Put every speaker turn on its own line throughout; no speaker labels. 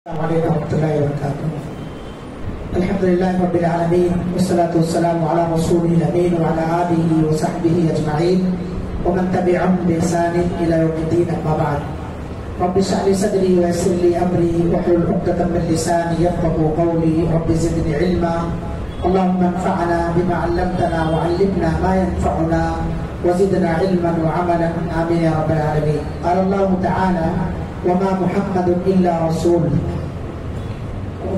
السلام علیکم ورحمۃ اللہ وبرکاتہ۔ الحمد للہ رب العالمین والصلاة والسلام علی رسولہ الامین وعلی آلہ وصحبہ اجمعین ومن تبعهم بإحسان إلی یوم الدین، اما بعد۔ رب اشرح لی صدری ویسر لی امری واحلل عقدۃ من لسانی یفقهوا قولی، رب زدنی علما، اللهم انفعنا بما علمتنا وعلمنا ما ينفعنا وزدنا علما وعملا، آمین یا رب العالمین۔ قال اللہ تعالی: وما محمد إلا رسول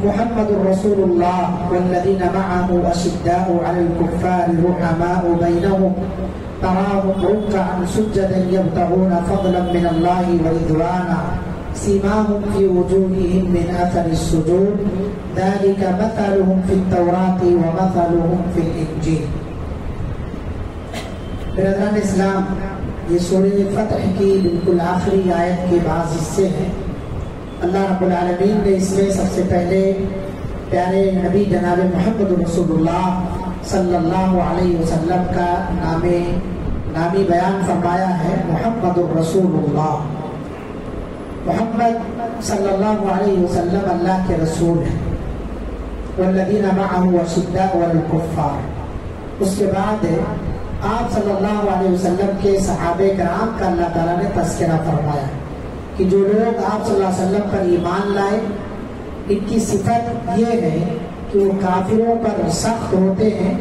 محمد رسول الله والذين معه أشداء على الكفار رحماء بينهم تراهم ركعا سجدا يبتغون فضلا من الله ورضوانا سيماهم في وجوههم من أثر السجود ذلك مثلهم في التوراة ومثلهم في الإنجيل۔ برادران اسلام، یہ سورہ فتح کی بالکل آخری آیت کے بعض حصے ہیں۔ اللہ رب العالمین نے اس میں سب سے پہلے پیارے نبی جناب محمد رسول اللہ صلی اللہ علیہ وسلم کا نامی بیان فرمایا ہے۔ محمد الرسول اللہ، محمد صلی اللہ علیہ وسلم اللہ کے رسول ہیں۔ والذین معه اشداء علی الکفار، اس کے بعد آپ صلی اللہ علیہ وسلم کے صحابہ کرام کا اللہ تعالیٰ نے تذکرہ فرمایا کہ جو لوگ آپ صلی اللہ علیہ وسلم پر ایمان لائے، ان کی صفت یہ ہے کہ وہ کافروں پر سخت ہوتے ہیں۔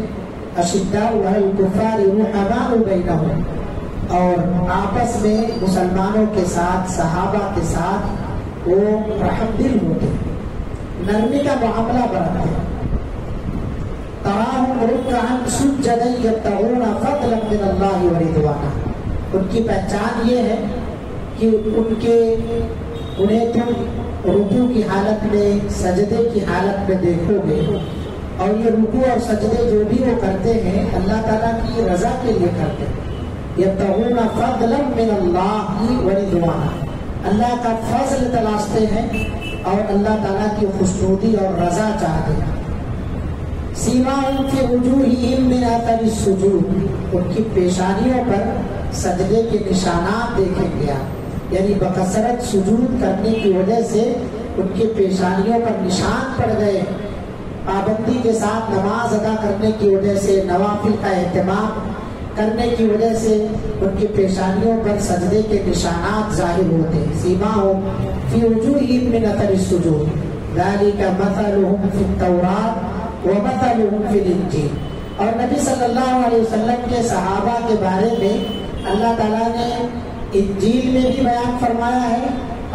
اشداء علی الکفار رحماء بینہم، اور آپس میں مسلمانوں کے ساتھ، صحابہ کے ساتھ وہ رحم دل ہوتے ہیں، نرمی کا معاملہ برتتے ہیں۔ تراہم رکعا سجدا یبتغون فضلا من اللہ ورضوانا، ان کی پہچان یہ ہے کہ انہیں تم رکوع کی حالت میں، سجدے کی حالت میں دیکھو گے، اور یہ رکوع اور سجدے جو بھی وہ کرتے ہیں اللہ تعالیٰ کی رضا کے لیے کرتے ہیں۔ یبتغون فضلا من اللہ ورضوانا، اللہ کا فضل تلاشتے ہیں اور اللہ تعالیٰ کی خوشنودی اور رضا چاہتے ہیں۔ سیماہم فی وجوہہم من اثر السجود، ان کی پیشانیوں پر سجدے کے نشانات دیکھیں گے، یعنی بکثرت سجود کرنے کی وجہ سے ان کی پیشانیوں پر نشان پڑ گئے۔ پابندی کے ساتھ نماز ادا کرنے کی وجہ سے، نوافل کا اہتمام کرنے کی وجہ سے ان کی پیشانیوں پر سجدے کے نشانات ظاہر ہوتے ہیں۔ سیماہم فی وجوہہم من اثر السجود ذالک مثلہم فی التوراۃ ومثلهم فی الانجیل، اور نبی صلی اللہ علیہ وسلم کے صحابہ کے بارے میں اللہ تعالیٰ نے انجیل میں بھی بیان فرمایا ہے،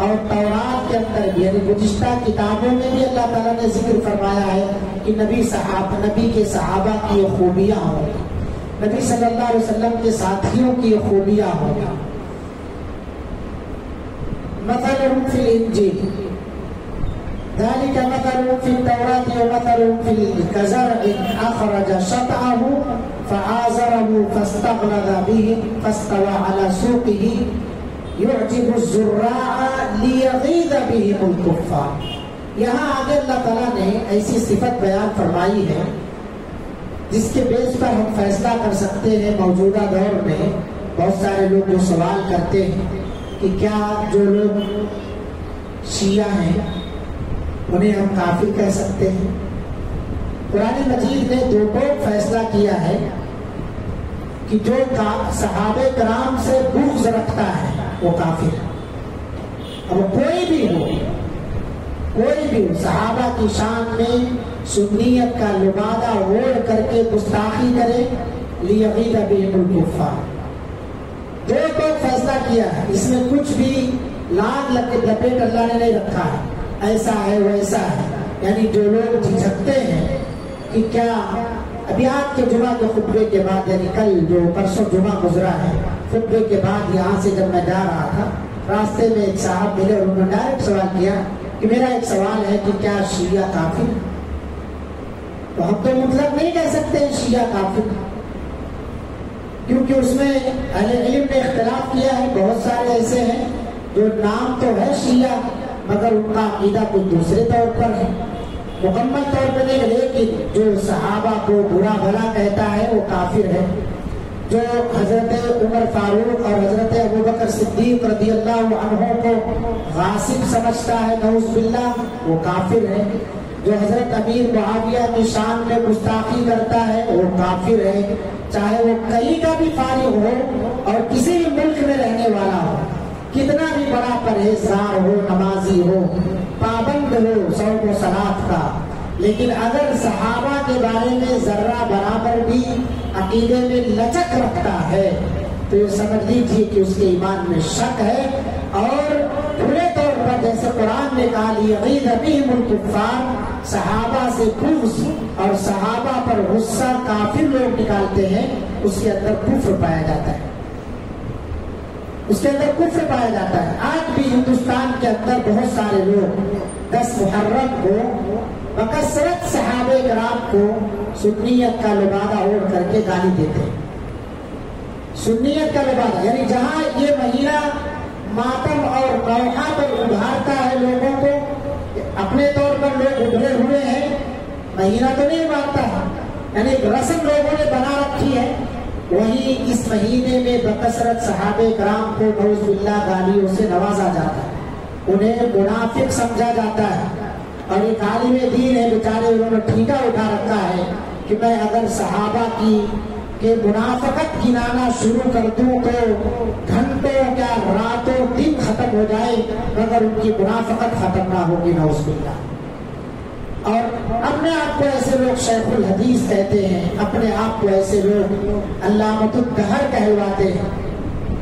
اور تورات کے اندر بھی، یعنی گزشتہ کتابوں میں بھی اللہ تعالیٰ نے ذکر فرمایا ہے کہ نبی کے صحابہ کی یہ خوبیاں ہوں گی، نبی صلی اللہ علیہ وسلم کے ساتھیوں کی یہ خوبیاں ہوں گی۔ مثلهم فی الانجیل ذلك مثلهم في التوراة ومثلهم في الإنجيل كزرع أخرج شطأه فآزره فاستغلظ به فاستوى على سوقه يعجب الزراع ليغيظ بهم الكفار۔ یہاں آگے اللہ تعالیٰ نے ایسی صفت بیان فرمائی ہے جس کے بیس پر ہم فیصلہ کر سکتے ہیں۔ موجودہ دور میں بہت سارے لوگ جو سوال کرتے ہیں کہ کیا جو لوگ شیعہ ہیں انہیں ہم کافر کہہ سکتے ہیں؟ قرآن مجید نے دو ٹوک فیصلہ کیا ہے کہ جو صحابہ کرام سے بغض رکھتا ہے وہ کافر ہے۔ اب کوئی بھی ہو، صحابہ کی شان میں سنیت کا لبادہ اوڑھ کر کے گستاخی کرے، لیغیظ بہم الکفار، دو ٹوک فیصلہ کیا ہے۔ اس میں کچھ بھی لاگ لپیٹ اللہ نے نہیں رکھا ہے، ایسا ہے ویسا ہے، یعنی جو لوگ جھجکتے ہیں کہ کیا ابھی آج کے جمعہ کے خطبے کے بعد، یعنی کل جو پرسوں جمعہ گزرا ہے، خطبے کے بعد یہاں سے جب میں جا رہا تھا، راستے میں ایک صاحب ملے اور انہوں نے ڈائریکٹ سوال کیا کہ میرا ایک سوال ہے کہ کیا شیعہ کافر؟ تو ہم تو مطلب نہیں کہہ سکتے ہیں شیعہ کافر، کیونکہ اس میں اہل علم نے اختلاف کیا ہے۔ بہت سارے ایسے ہیں جو نام تو ہے شیعہ مگر ان کا عقیدہ کچھ دوسرے طور پر ہے، مکمل طور پر نہیں، لیکن جو صحابہ کو برا بھلا کہتا ہے وہ کافر ہے۔ جو حضرت عمر فاروق اور حضرت ابوبکر صدیق رضی اللہ عنہ کو غاصب سمجھتا ہے نعوذ باللہ وہ کافر ہے. جو حضرت امیر معاویہ کی شان میں گستاخی کرتا ہے وہ کافر ہے، چاہے وہ کہیں کا بھی فارغ ہو اور کسی بھی ملک میں رہنے والا ہو، کتنا بھی بڑا پرہیزگار ہو، نمازی ہو، پابند ہو صوم و صلاۃ کا، لیکن اگر صحابہ کے بارے میں ذرہ برابر بھی عقیدے میں لچک رکھتا ہے تو یہ سمجھ لیجیے کہ اس کے ایمان میں شک ہے. اور کھلے طور پر جیسے قرآن نے کہا لیغیظ بہم الکفار، صحابہ سے بغض اور صحابہ پر غصہ کافر لوگ نکالتے ہیں، اس کے اندر کفر پایا جاتا ہے، اس کے اندر کفر پایا جاتا ہے. آج بھی ہندوستان کے اندر بہت سارے لوگ 10 محرم کو بکثرت صحابہ کرام کو سنیت کا لبادہ اوڑھ کر کے گالی دیتے ہیں. سنیت کا لبادہ یعنی جہاں یہ مہینہ ماتم اور نوحہ پر ابھارتا ہے لوگوں کو، اپنے طور پر لوگ ابھرے ہوئے ہیں، مہینہ تو نہیں ابھارتا ہے، یعنی رسم لوگوں نے بنا رکھی ہے، وہی اس مہینے میں بکثرت صحابہ کرام کو نعوذ باللہ گالیوں سے نوازا جاتا ہے، انہیں منافق سمجھا جاتا ہے. اور ایک عالم دین ہے بیچارے، انہوں نے ٹھیکہ اٹھا رکھا ہے کہ میں اگر صحابہ کی کہ منافقت گنانا شروع کر دوں تو گھنٹوں کیا راتوں دن ختم ہو جائے مگر ان کی منافقت ختم نہ ہوگی نعوذ باللہ. اور اپنے آپ کو ایسے لوگ شیخ الحدیث کہتے ہیں، اپنے آپ کو ایسے لوگ علامۃ الدہر کہلواتے ہیں،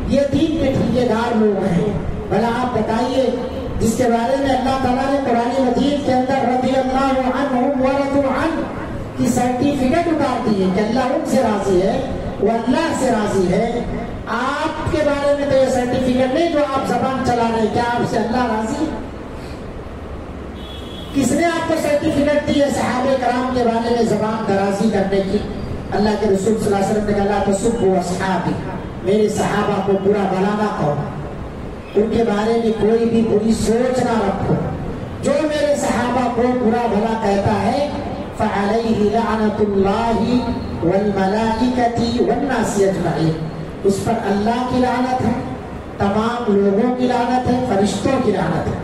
یہ دین کے ٹھیکے دار لوگ ہیں. بھلا آپ بتائیے جس کے بارے میں اللہ تعالیٰ نے قرآن مجید کے اندر رضی اللہ عنہم ورضوا عنہ کی سرٹیفکیٹ اتار دی ہے کہ اللہ ان سے راضی ہے، وہ اللہ سے راضی ہے. آپ کے بارے میں تو یہ سرٹیفکیٹ نہیں جو آپ زبان چلا رہے ہیں، کیا آپ سے اللہ راضی ہے؟ کس نے آپ کو سرٹیفکیٹ دی ہے صحابہ کرام کے بارے میں زبان درازی کرنے کی؟ اللہ کے رسول صلی اللہ علیہ وسلم نے کہا لا تسبوا اصحابی، میرے صحابہ کو برا بھلا نہ کہو، ان کے بارے میں کوئی بھی بری سوچ نہ رکھو. جو میرے صحابہ کو برا بھلا کہتا ہے فعليه لعنة الله والملائكة والناس اجمعين، اس پر اللہ کی لعنت ہے، تمام لوگوں کی لعنت ہے، فرشتوں کی لعنت ہے،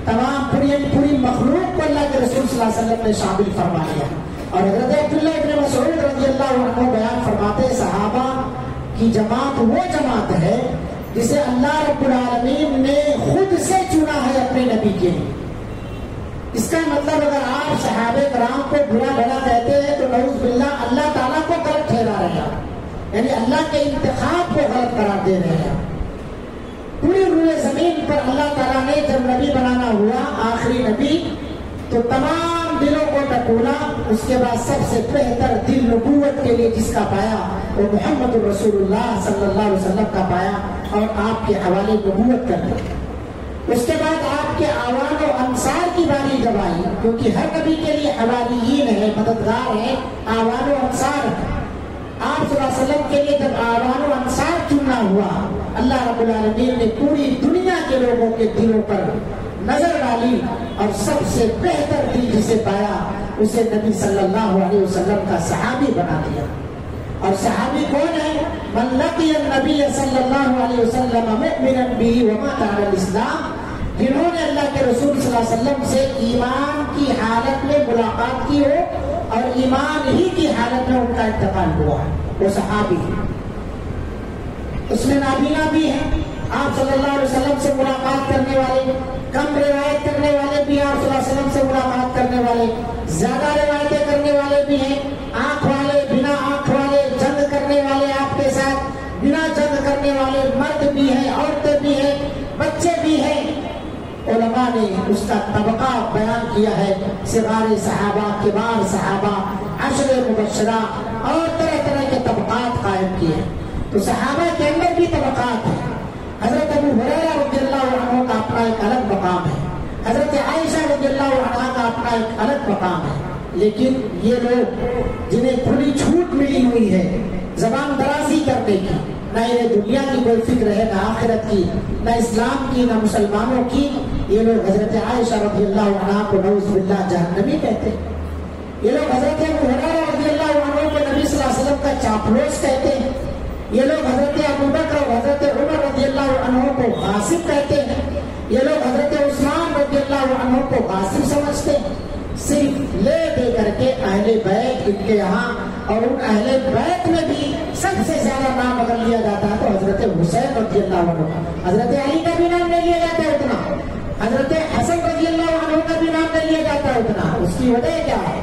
تمام پوری مخلوق کو اللہ کے رسول صلی اللہ علیہ وسلم نے شامل فرما لیا. اور حضرت عبداللہ ابن مسعود رضی اللہ عنہ بیان فرماتے ہیں صحابہ کی جماعت وہ جماعت ہے جسے اللہ رب العالمین نے خود سے چنا ہے اپنے نبی کے لیے. اس کا مطلب اگر آپ صحابہ کرام کو برا بھلا کہتے ہیں تو نعوذ باللہ اللہ تعالیٰ کو غلط ٹھہرا رہے ہیں، یعنی اللہ کے انتخاب کو غلط قرار دے رہے ہیں. پوری روئے زمین پر اللہ تعالیٰ نے جب نبی بنانا ہوا آخری نبی تو تمام دلوں کو ٹٹولا، اس کے بعد سب سے بہتر دل نبوت کے لیے جس کا پایا وہ محمد الرسول اللہ صلی اللہ علیہ وسلم کا پایا اور آپ کے حوالے نبوت کر دی. اس کے بعد آپ کے اعوان و انصار کی باری جب آئی، کیونکہ ہر نبی کے لیے حواریین ہے، مددگار ہے، اعوان و انصار ہے. آپ صلی اللہ علیہ وسلم کے لیے جب اعوان و انصار چننا ہوا، اللہ رب العالمین نے پوری دنیا کے لوگوں کے دلوں پر نظر ڈالی اور سب سے بہتر دل جسے پایا اسے نبی صلی اللہ علیہ وسلم کا صحابی بنا دیا. اور صحابی کون ہے؟ من لقی النبی صلی اللہ علیہ وسلم مؤمنا به ومات علی الاسلام، جنہوں نے اللہ کے رسول صلی اللہ علیہ وسلم سے ایمان کی حالت میں ملاقات کی ہو اور ایمان ہی کی حالت میں ان کا انتقال ہوا، وہ صحابی ہے. اس میں نابینا بھی ہیں، آپ صلی اللہ علیہ وسلم سے ملاقات کرنے والے، کم روایت کرنے والے بھی ہیں، آپ صلی اللہ علیہ وسلم سے ملاقات کرنے والے، زیادہ روایتیں کرنے والے بھی ہیں، آنکھ والے، بنا آنکھ والے، جنگ کرنے والے آپ کے ساتھ، بنا جنگ کرنے والے، مرد بھی ہیں، عورتیں بھی ہیں، بچے بھی ہیں. علماء نے اس کا طبقہ بیان کیا ہے، صغار صحابہ، کبار صحابہ، عشر مبشرہ اور طرح طرح کے طبقات قائم کیے. تو صحابہ کے اندر بھی طبقات ہیں. حضرت ابو ہریرہ رضی اللہ عنہ کا اپنا ایک الگ مقام ہے، حضرت عائشہ رضی اللہ عنہ کا اپنا ایک الگ مقام ہے. لیکن یہ لوگ جنہیں کھلی چھوٹ ملی ہوئی ہے زبان درازی کرنے کی، نہ انہیں دنیا کی کوئی فکر ہے، نہ آخرت کی، نہ اسلام کی، نہ مسلمانوں کی، یہ لوگ حضرت عائشہ رضی اللہ عنہ کو نعوذ باللہ جہنمی کہتے ہیں. یہ لوگ حضرت ابو ہریرہ رضی اللہ عنہ کو نبی صلی اللہ علیہ وسلم کا چاپلوس کہتے ہیں. یہ لوگ حضرت ابو بکر اور حضرت عمر رضی اللہ عنہ کو غاصب کہتے ہیں، یہ لوگ حضرت عثمان رضی اللہ عنہ کو غاصب سمجھتے ہیں، صرف لے دے کر کے اہل بیت ان کے یہاں، اور ان اہل بیت میں بھی سب سے زیادہ نام اگر لیا جاتا ہے تو حضرت حسین رضی اللہ عنہ، حضرت علی کا بھی نام نہیں لیا جاتا ہے اتنا، حضرت حسن رضی اللہ عنہ کا بھی نام نہیں لیا جاتا ہے اتنا۔ اس کی وجہ کیا ہے؟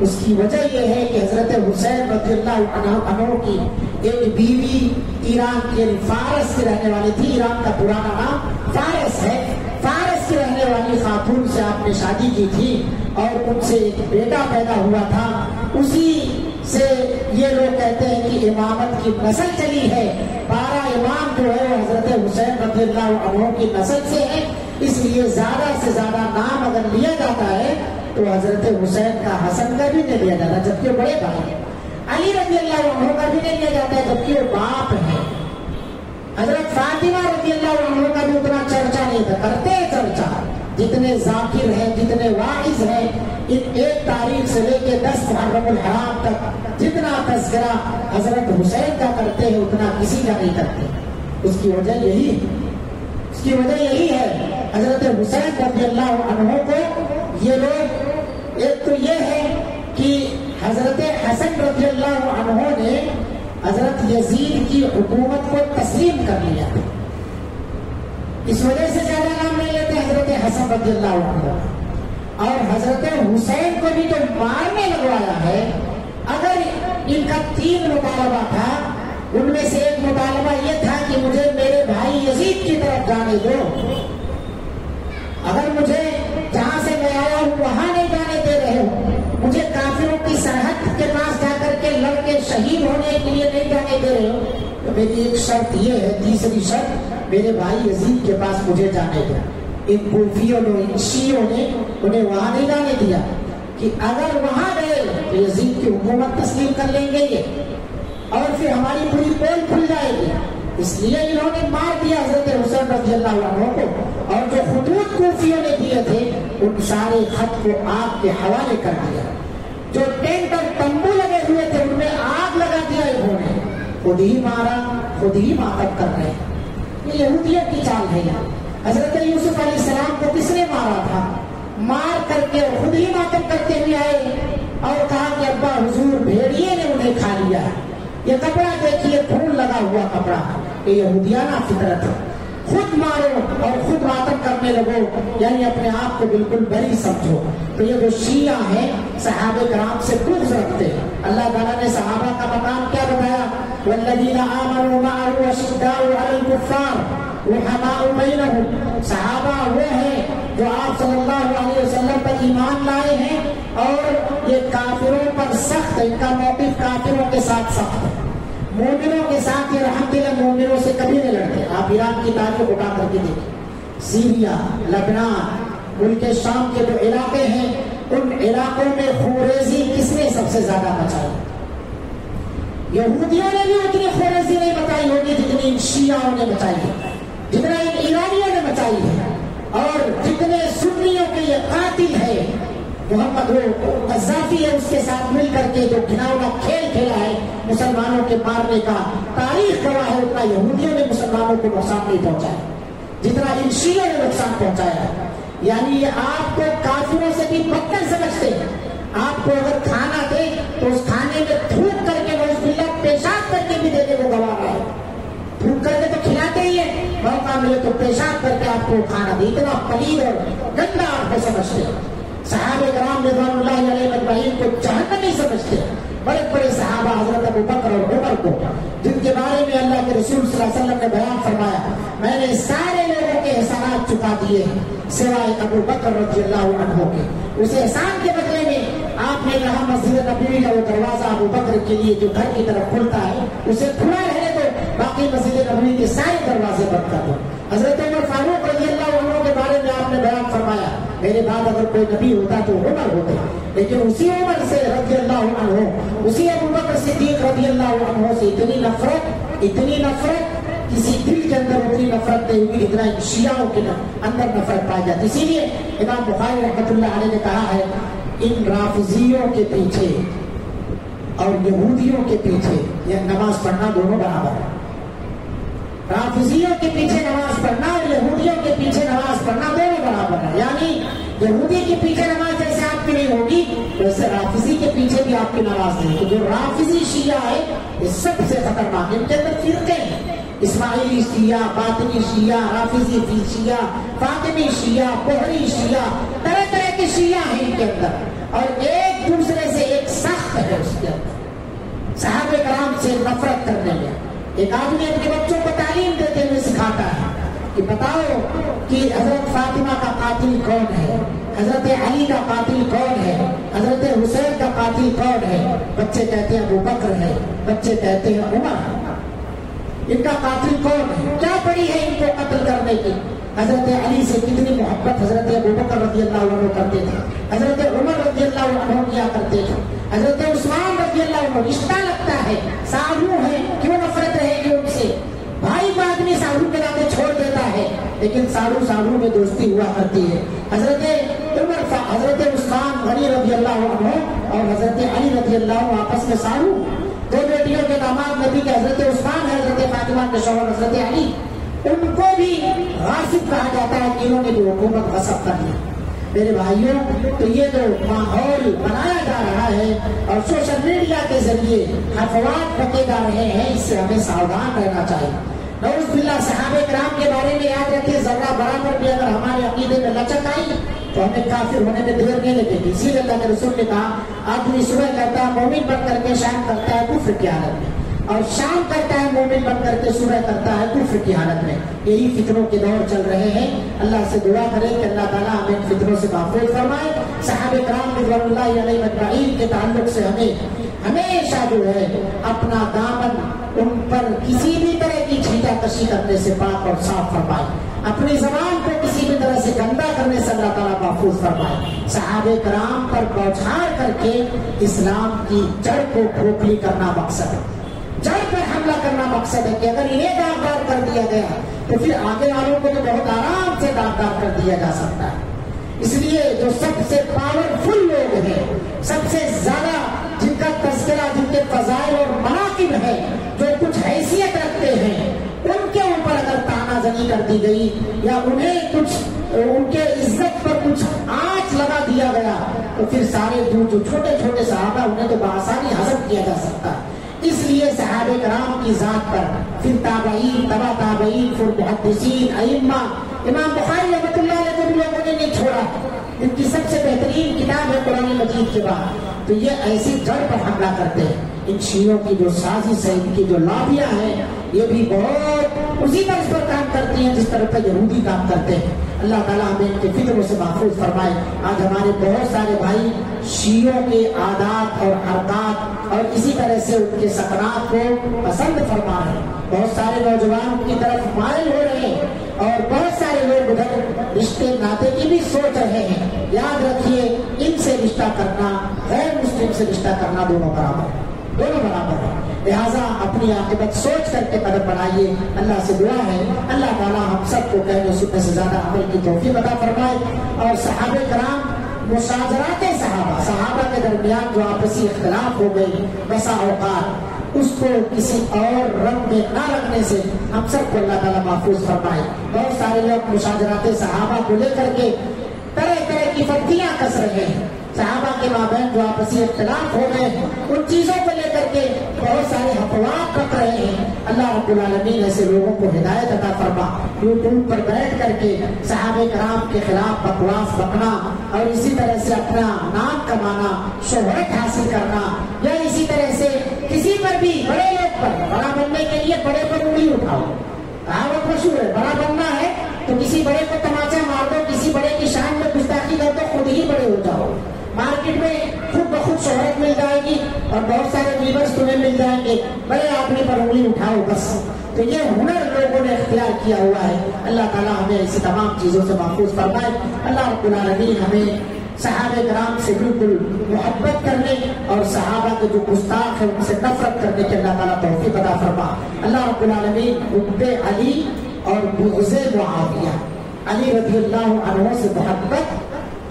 اس کی وجہ یہ ہے کہ حضرت حسین رضی اللہ عنہ کی ایک بیوی ایران کی، یعنی فارس کی رہنے والی تھی، ایران کا پرانا نام فارس ہے، فارس کی رہنے والی خاتون سے آپ نے شادی کی تھی اور ان سے ایک بیٹا پیدا ہوا تھا، اسی سے یہ لوگ کہتے ہیں کہ امامت کی نسل چلی ہے، 12 امام جو ہے وہ حضرت حسین رضی اللہ عنہ کی نسل سے ہے، اس لیے زیادہ سے زیادہ نام اگر لیا جاتا ہے تو حضرت حسین کا، حسن کا بھی نہیں لیا جاتا جبکہ وہ بڑے بھائی ہیں، علی رضی اللہ عنہ کا بھی نہیں لیا جاتا ہے جبکہ وہ باپ ہے، حضرت فاطمہ رضی اللہ عنہ کا بھی اتنا چرچا نہیں تھا، کرتے چرچا، جتنے ذاکر ہیں، جتنے واعظ ہیں، ایک تاریخ سے لے کے 10 محرم الحرام تک جتنا تذکرہ حضرت حسین کا کرتے ہیں اتنا کسی کا نہیں کرتے۔ اس کی وجہ یہی ہے، اس کی وجہ یہی ہے، حضرت حسین رضی اللہ عنہ کو یہ لوگ، ایک تو یہ ہے کہ حضرت حسن رضی اللہ عنہ نے حضرت یزید کی حکومت کو تسلیم کر لیا، اس وجہ سے زیادہ نام نہیں لیتے حضرت حسن رضی اللہ عنہ، اور حضرت حسین کو بھی تو مارنے لگوایا ہے۔ اگر ان کا 3 مطالبہ تھا، ان میں سے ایک مطالبہ یہ تھا کہ مجھے میرے بھائی یزید کی طرف جانے دو، اگر مجھے جہاں سے میں آیا ہوں وہاں نہیں جانے دے رہے ہو، مجھے کافروں کی سرحد کے پاس جا کر کے لڑ کے شہید ہونے کے لیے نہیں جانے دے رہے ہو، تو میری ایک شرط یہ ہے، تیسری شرط، میرے بھائی یزید کے پاس مجھے جانے دو۔ ان کوفیوں نے، ان شیعوں نے انہیں وہاں نہیں جانے دیا کہ اگر وہاں گئے تو یزید کی حکومت تسلیم کر لیں گے یہ، اور پھر ہماری پوری پول کھل جائے گی، اس لیے انہوں نے مار دیا حضرت حسین رضی اللہ عنہ کو، اور جو خطوط کوفیوں نے دیے تھے ان سارے خط کو آگ کے حوالے کر دیا، جو ٹینٹ اور تمبو لگے ہوئے تھے ان میں آگ لگا دیا انہوں نے، خود ہی مارا، خود ہی ماتم کر رہے ہیں۔ یہ یہودیت کی چال ہے۔ حضرت یوسف علیہ السلام کو کس نے مارا تھا؟ مار کر کے خود ہی ماتم کرتے ہوئے آئے اور کہا کہ ابا حضور بھیڑیے نے انہیں کھا لیا، یہ کپڑا دیکھیے خون لگا ہوا کپڑا، یہ یہودیانہ فطرت ہے، خود مارو اور خود ماتم کرنے لگو، یعنی اپنے آپ کو بالکل بری سمجھو۔ تو یہ جو شیعہ ہیں صحابہ کرام سے بغض رکھتے ہیں، اللہ تعالیٰ نے صحابہ کا مقام کیا بتایا؟ والذین آمنوا معه اشداء علی الکفار رحماء بینہم، صحابہ وہ ہیں جو آپ صلی اللہ علیہ وسلم پر ایمان لائے ہیں اور یہ کافروں پر سخت ہے، ان کا موقف کافروں کے ساتھ سخت ہے، مومنوں کے ساتھ یہ رحمت دل، مومنوں سے کبھی نہیں لڑتے۔ آپ ایران کی تاریخ اٹھا کر کے دیکھیں، سیریا، لبنان، ملک شام کے جو علاقے ہیں ان علاقوں میں خوریزی کس نے سب سے زیادہ مچائی؟ یہودیوں نے بھی اتنی خوریزی نہیں مچائی ہوگی جتنی ان شیعوں نے مچائی ہے، جتنا ان ایرانیوں نے مچائی ہے، اور جتنے سنیوں کے یہ قاتل ہے محمد قذافی ہے اس کے ساتھ مل کر کے جو گھناؤنا کھیل کھیلا ہے مسلمانوں کے مارنے کا، تاریخ گواہ ہے اتنا یہودیوں نے مسلمانوں کو نقصان نہیں پہنچایا جتنا ان شیعوں نے نقصان پہنچایا ہے۔ یعنی یہ آپ کو کافروں سے بھی بدتر سمجھتے ہیں، آپ کو اگر کھانا دے تو اس کھانے میں تھوک کر کے نعوذ باللہ پیشاب کر کے بھی دے دے وہ گواہ ہے، تھوک کر کے تو کھلاتے ہی ہے، موقع ملے تو پیشاب کر کے آپ کو کھانا دے، اتنا پلید اور گندا آپ کو سمجھتے ہیں۔ صحابہ کرام رضوان اللہ علیہ اجمعین کو جہنمی سمجھتے ہیں، بڑے بڑے صحابہ حضرت ابو بکر اور عمر کو، جن کے بارے میں اللہ کے رسول صلی اللہ علیہ وسلم نے بیان فرمایا میں نے سارے لوگوں کے احسانات چکا دیے ہیں سوائے ابو بکر رضی اللہ عنہ کے۔ اس احسان کے بدلے میں آپ نے کہا مسجد نبوی کا وہ دروازہ ابو بکر کے لیے جو گھر کی طرف کھلتا ہے اسے کھلا رہنے دو، باقی مسجد نبوی کے سارے دروازے بند کر دو۔ حضرت عمر فاروق رضی اللہ عنہ کے بارے میں آپ نے بیان فرمایا میرے بعد اگر کوئی نبی ہوتا تو عمر ہوتا، لیکن اسی عمر سے رضی اللہ عنہ، اسی ابو بکر صدیق رضی اللہ عنہ سے اتنی نفرت کسی دل کے اندر اتنی نفرت نہیں ہوئی اتنا ان شیعوں کے اندر نفرت پائی جاتی۔ اسی لیے امام بخاری رحمۃ اللہ علیہ نے کہا ہے ان رافضیوں کے پیچھے اور یہودیوں کے پیچھے یہ نماز پڑھنا دونوں برابر ہے. رافضیوں کے پیچھے نماز پڑھنا اور یہودیوں کے پیچھے نماز پڑھنا دونوں برابر ہے. یعنی یہودی کے پیچھے نماز جیسے آپ کی نہیں ہوگی ویسے رافضی کے پیچھے بھی آپ کی نماز نہیں. تو جو رافضی شیعہ ہے یہ سب سے خطرناک. ان کے اندر فرقے ہیں: اسماعیلی شیعہ، باطنی شیعہ، رافضی شیعہ، فاطمی شیعہ، بحری شیعہ، طرح طرح کے شیعہ ہیں ان کے اندر، اور ایک دوسرے سے ایک سخت ہے اس کے اندر. صحابہ کرام سے نفرت کرنے میں ایک آدمی اپنے بچوں کو تعلیم دیتے ہوئے سکھاتا ہے کہ بتاؤ کہ حضرت فاطمہ کا قاتل کون ہے، حضرت علی کا قاتل کون ہے، حضرت حسین کا قاتل کون ہے. بچے کہتے ہیں ابو بکر ہے، بچے کہتے ہیں عمر ہے. ان کا قاتل کون ہے؟ کیا پڑی ہے ان کو قتل کرنے کی؟ حضرت علی سے کتنی محبت حضرت ابو بکر رضی اللہ عنہ کرتے تھے، حضرت عمر رضی اللہ عنہ کیا کرتے تھے، حضرت عثمان رضی اللہ عنہ. رشتہ لگتا ہے، ساڑھو ہے، کیوں نفرت رہے گی ان سے؟ بھائی کو آدمی ساڑھو کے ناطے چھوڑ دیتا ہے، لیکن ساڑھو میں دوستی ہوا کرتی ہے. حضرت عمر، حضرت عثمان غنی رضی اللہ عنہ اور حضرت علی رضی اللہ عنہ آپس میں ساڑھو. دو بیٹیوں کے داماد نبی کے حضرت عثمان ہے، حضرت فاطمہ کے شوہر حضرت علی. ان کو بھی غاصب کہا جاتا ہے کہ انہوں نے بھی حکومت غصب کر لی. میرے بھائیوں، تو یہ جو ماحول بنایا جا رہا ہے اور سوشل میڈیا کے ذریعے افواہ بکے جا رہے ہیں، اس سے ہمیں ساودھان رہنا چاہیے. نعوذ باللہ صحابہ کرام کے بارے میں یاد رکھیں، ذرہ برابر بھی اگر ہمارے عقیدے میں لچک آئی تو ہمیں کافر ہونے میں دیر نہیں لگے گی. اسی لیے اللہ کے رسول نے کہا آدمی صبح کرتا ہے مومن بن کر کے، شام کرتا ہے کفر کی حالت میں، اور شام کرتا ہے مومن بن کر کے، صبح کرتا ہے کفر کی حالت میں. یہی فتنوں کے دور چل رہے ہیں. اللہ سے دعا کریں کہ اللہ تعالیٰ ہمیں ان فتنوں سے محفوظ فرمائے. صحابہ کرام رضوان اللہ علیہ اجمعین کے تعلق سے ہمیں ہمیشہ جو ہے اپنا دامن ان پر کسی بھی طرح کی چھینٹا کشی کرنے سے پاک اور صاف فرمائے. اپنی زبان کو کسی بھی طرح سے گندا کرنے سے اللہ تعالیٰ محفوظ فرمائے. صحابہ کرام پر بوچھار کر کے اسلام کی جڑ کو کھوکھلی کرنا مقصد ہے. جڑ پر حملہ کرنا مقصد ہے کہ اگر انہیں داغدار کر دیا گیا تو پھر آگے والوں کو تو بہت آرام سے داغدار کر دیا جا سکتا ہے. اس لیے جو سب سے پاورفل لوگ ہیں، سب سے زیادہ جن کا تذکرہ، جن کے فضائل اور مناقب ہے، جو کچھ حیثیت رکھتے ہیں، ان کے اوپر اگر تانا زنی کر دی گئی یا انہیں کچھ ان کے عزت پر کچھ آنچ لگا دیا گیا تو پھر سارے جو چھوٹے چھوٹے صحابہ انہیں تو بآسانی ہضم کیا جا سکتا ہے. اس لیے صحابہ کرام کی ذات پر پھر تابعین، تبع تابعین، پھر محدثین، ائمہ، امام بخاری رحمۃ اللہ علیہ کو بھی لوگوں نے نہیں چھوڑا. ان کی سب سے بہترین کتاب ہے قرآن مجید کے بعد. تو یہ ایسی جڑ پر حملہ کرتے ہیں. ان شیعوں کی جو سازش ہے، ان کی جو لابیاں ہیں، یہ بھی بہت اسی طرح پر کام کرتی ہیں جس طرح پر یہودی کام کرتے ہیں. اللہ تعالیٰ ہمیں ان کے فکروں سے محفوظ فرمائے. آج ہمارے بہت سارے بھائی شیعوں کے عادات اور حرکات اور اسی طرح سے ان کے سکنات کو پسند فرما رہے ہیں. بہت سارے نوجوان ان کی طرف مائل ہو رہے ہیں اور بہت سارے لوگ ادھر رشتے ناطے کی بھی سوچ رہے ہیں. یاد رکھیے، ان سے رشتہ کرنا، غیر مسلم سے رشتہ کرنا دونوں برابر ہے، دونوں برابر ہے. لہٰذا اپنی عاقبت سوچ کر کے قدم بڑھائیے. اللہ سے دعا ہے اللہ تعالیٰ ہم سب کو کہنے سننے سے زیادہ عمل کی توفیق عطا فرمائے. اور صحابہ کرام، مشاجرات صحابہ کے درمیان جو آپسی اختلاف ہو گئی بسا اوقات، اس کو کسی اور رنگ میں نہ رکھنے سے ہم سب کو اللہ تعالیٰ محفوظ فرمائے. بہت سارے لوگ مشاجرات صحابہ کو لے کر کے طرح طرح کی فتنیاں کس رہے ہیں. صحابہ کے مابین جو آپسی اختلاف ہو گئے ان چیزوں کو لے کر کے بہت سارے افواہ رکھ رہے ہیں. اللہ رب العالمین ایسے لوگوں کو ہدایت عطا فرما. یوٹیوب پر بیٹھ کر کے صحابہ کرام کے خلاف بکواس بکنا اور اسی طرح سے اپنا نام کمانا، شہرت حاصل کرنا، یا اسی طرح سے کسی پر بھی بڑے لوگ پر بڑا بننے کے لیے بڑے پر انگلی اٹھاؤ. کہاوت مشہور ہے، بڑا بننا ہے تو کسی بڑے کو تماچا مار دو، کسی بڑے کی شان میں گستاخی کر دو، خود ہی بڑے ہو جاؤ. مارکیٹ میں خود بخود شہرت مل جائے گی اور بہت سارے ویورز تمہیں مل جائیں گے. بڑے آدمی پر انگلی اٹھاؤ بس. تو یہ ہنر لوگوں نے اختیار کیا ہوا ہے. اللہ تعالیٰ ہمیں ایسی تمام چیزوں سے محفوظ فرمائے. اللہ رب العالمین ہمیں صحابہ کرام سے بالکل محبت کرنے اور صحابہ کے جو گستاخ ہیں ان سے نفرت کرنے کے اللہ تعالیٰ توفیق عطا فرما. اللہ رب العالمین حب علی اور بغض معاویہ، علی رضی اللہ عنہ سے محبت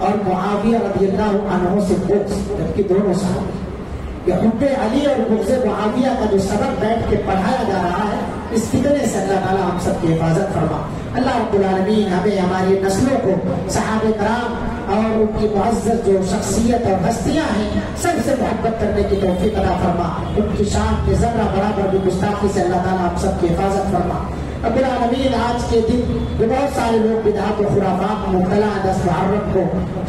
اور معاویہ رضی اللہ عنہ سے بغض، جبکہ دونوں صحابہ کہ حب علی اور بغض معاویہ کا جو سبق بیٹھ کے پڑھایا جا رہا ہے، اس فتنے سے اللہ تعالیٰ ہم سب کی حفاظت فرما۔ اللہ رب العالمین ہمیں ہماری نسلوں کو صحابہ کرام اور ان کی معزز جو شخصیت اور ہستیاں ہیں سب سے محبت کرنے کی توفیق عطا فرما۔ ان کی شان کے ذرہ برابر بھی گستاخی سے اللہ تعالیٰ ہم سب کی حفاظت فرما۔ رب العالمین آج کے دن جو بہت سارے لوگ بدعات و خرافات میں مبتلا ہیں، 10 محرم کو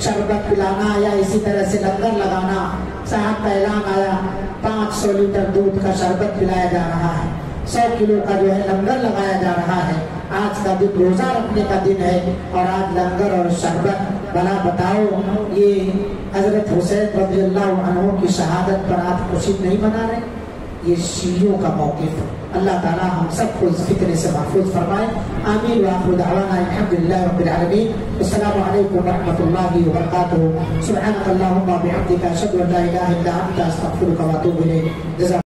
شربت پلانا یا اسی طرح سے لنگر لگانا، صاحب کا اعلان آیا 500 لیٹر دودھ کا شربت پلایا جا رہا ہے، 100 کلو کا جو ہے لنگر لگایا جا رہا ہے۔ آج کا دن روزہ رکھنے کا دن ہے اور آج لنگر اور شربت، بھلا بتاؤ یہ حضرت حسین رضی اللہ عنہ کی شہادت پر آج خوشی نہیں منا رہے؟ یہ شیعوں کا موقف۔ اللہ تعالی ہم سب کو اس فتنے سے محفوظ فرمائے، آمین وآخر دعوانا الحمدللہ رب العالمین۔ السلام علیکم ورحمۃ اللہ وبرکاتہ۔ سبحانک اللہم وبحمدک، اشہد ان لا الہ الا انت، استغفرک واتوب الیک۔